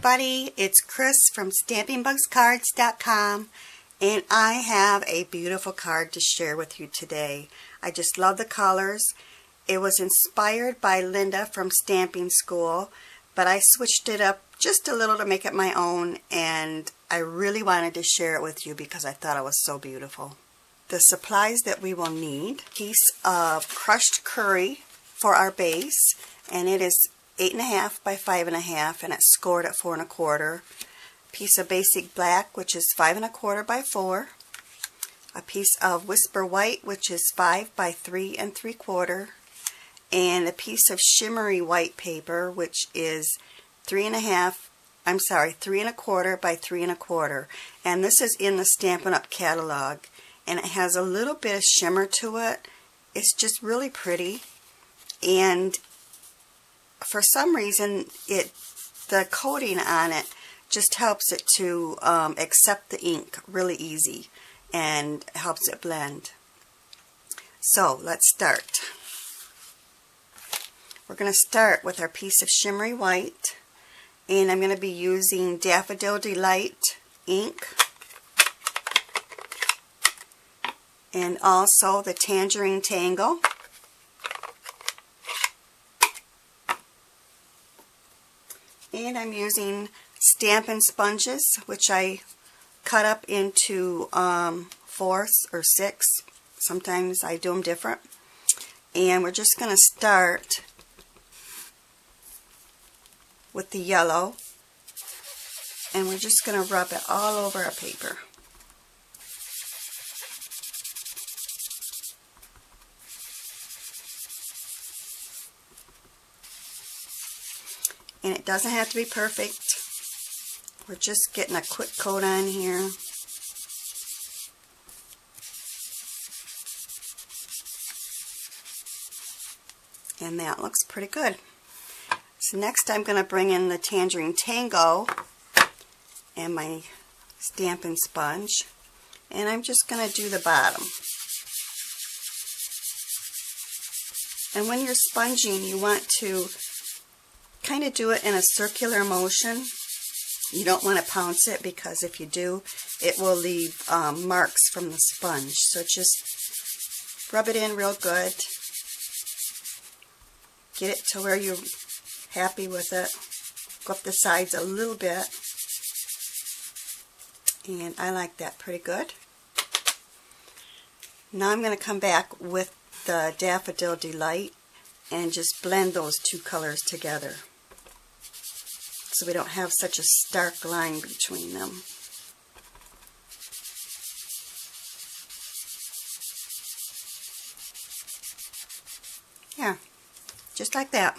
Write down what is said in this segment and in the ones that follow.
everybody, it's Chris from StampingBugsCards.com, and I have a beautiful card to share with you today. I just love the colors. It was inspired by Linda from Stamping School, but I switched it up just a little to make it my own, and I really wanted to share it with you because I thought it was so beautiful. The supplies that we will need: a piece of crushed curry for our base, and it is 8.5 by 5.5, and it's scored at 4 1/4. Piece of basic black, which is 5 1/4 by 4. A piece of whisper white, which is 5 by 3 3/4, and a piece of shimmery white paper, which is 3 1/4 by 3 1/4. And this is in the Stampin' Up! Catalog, and it has a little bit of shimmer to it. It's just really pretty, and for some reason the coating on it just helps it to accept the ink really easy and helps it blend. So let's start. We're going to start with our piece of shimmery white, and I'm going to be using Daffodil Delight ink and also the Tangerine Tangle. And I'm using Stampin' sponges, which I cut up into 4s or 6. Sometimes I do them different. And we're just going to start with the yellow, and we're just going to rub it all over our paper. And it doesn't have to be perfect. We're just getting a quick coat on here. And that looks pretty good. So next I'm going to bring in the Tangerine Tango and my Stampin' sponge. And I'm just going to do the bottom. And when you're sponging, you want to kind of do it in a circular motion. You don't want to pounce it, because if you do, it will leave marks from the sponge. So just rub it in real good. Get it to where you're happy with it. Go up the sides a little bit. And I like that pretty good. Now I'm going to come back with the Daffodil Delight and just blend those two colors together, so we don't have such a stark line between them. Yeah, just like that.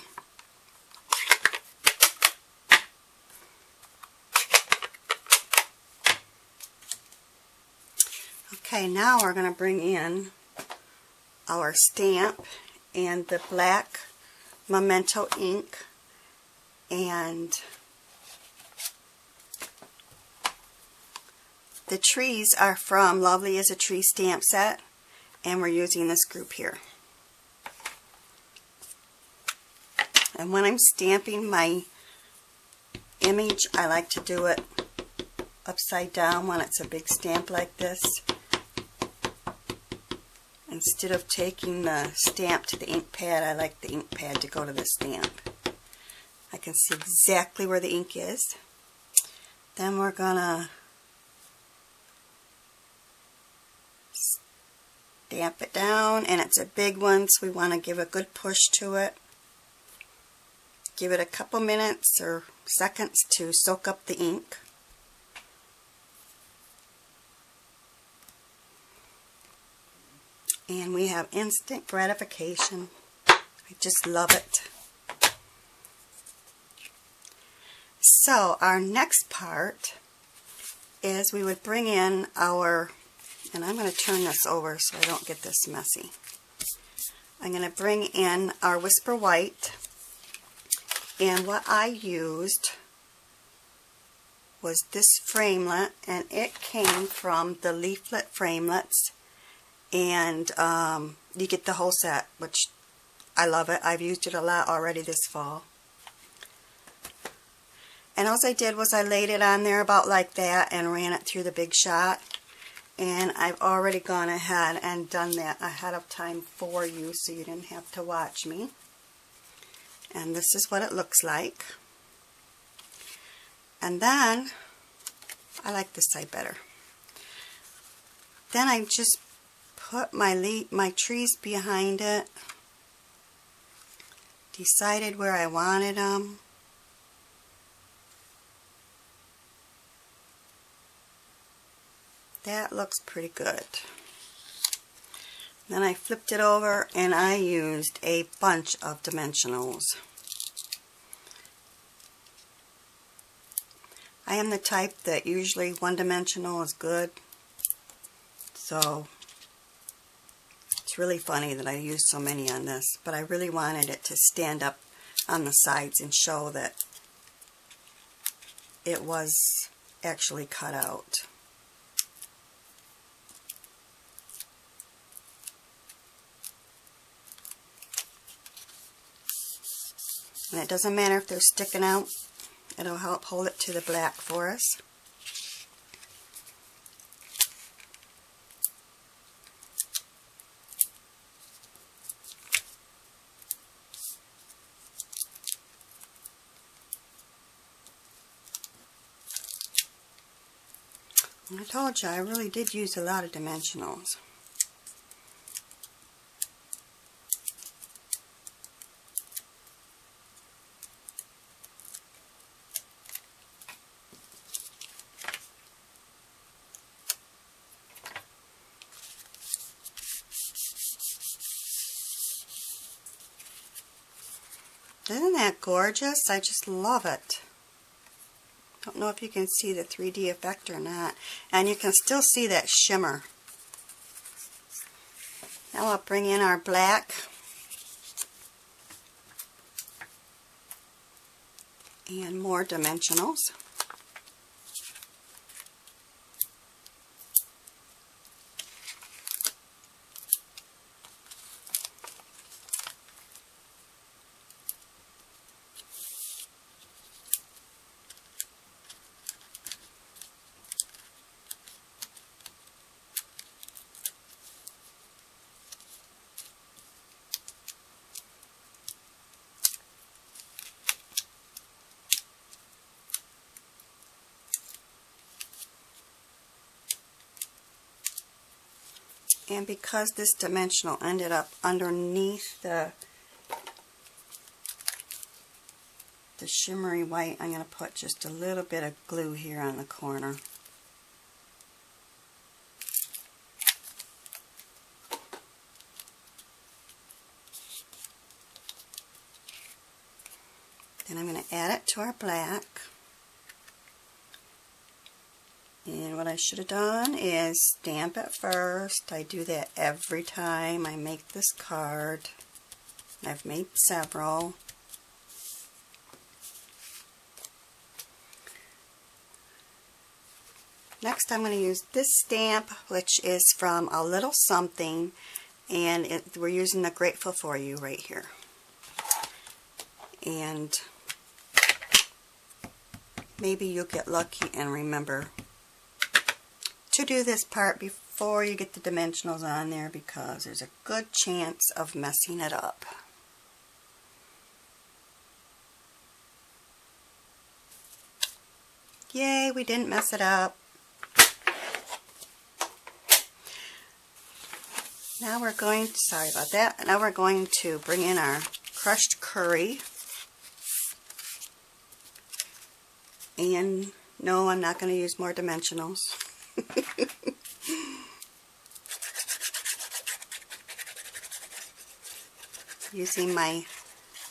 Okay, now we're going to bring in our stamp and the black Memento ink, and the trees are from Lovely as a Tree stamp set, and we're using this group here. And when I'm stamping my image, I like to do it upside down when it's a big stamp like this, instead of taking the stamp to the ink pad. I like the ink pad to go to the stamp. I can see exactly where the ink is. Then we're gonna stamp it down, and it's a big one, so we want to give a good push to it. Give it a couple minutes or seconds to soak up the ink. And we have instant gratification. I just love it. So our next part is we would bring in our, and I'm going to turn this over so I don't get this messy. I'm going to bring in our Whisper White, and what I used was this framelit, and it came from the Leaflet Framelits, and you get the whole set, which I love it. I've used it a lot already this fall. And all I did was I laid it on there about like that and ran it through the Big Shot. And I've already gone ahead and done that ahead of time for you so you didn't have to watch me. And this is what it looks like. And then, I like this side better. Then I just put my trees behind it. Decided where I wanted them. That looks pretty good. Then I flipped it over and I used a bunch of dimensionals. I am the type that usually one dimensional is good. So it's really funny that I used so many on this, but I really wanted it to stand up on the sides and show that it was actually cut out. And it doesn't matter if they're sticking out, it'll help hold it to the black for us. I told you I really did use a lot of dimensionals. Isn't that gorgeous? I just love it. Don't know if you can see the 3D effect or not. And you can still see that shimmer. Now I'll bring in our black. And more dimensionals. And because this dimensional ended up underneath the shimmery white, I'm going to put just a little bit of glue here on the corner. Then I'm going to add it to our black. And what I should have done is stamp it first. I do that every time I make this card. I've made several. Next I'm going to use this stamp, which is from A Little Something, and we're using the Grateful For You right here. And maybe you'll get lucky and remember to do this part before you get the dimensionals on there, because there's a good chance of messing it up. Yay, we didn't mess it up. Now we're going, sorry about that, now we're going to bring in our crushed curry. And no, I'm not going to use more dimensionals. Using my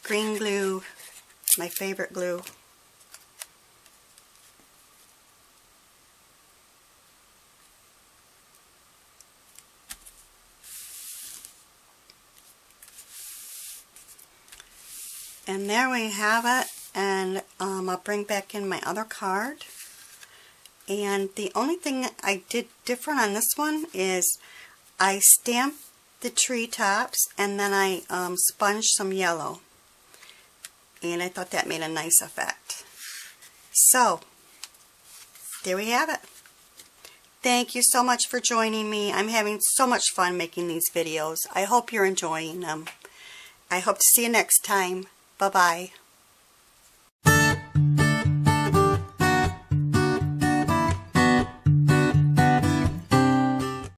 green glue, my favorite glue. And there we have it. And I'll bring back in my other card. And the only thing I did different on this one is I stamped the treetops and then I sponged some yellow. And I thought that made a nice effect. So, there we have it. Thank you so much for joining me. I'm having so much fun making these videos. I hope you're enjoying them. I hope to see you next time. Bye-bye.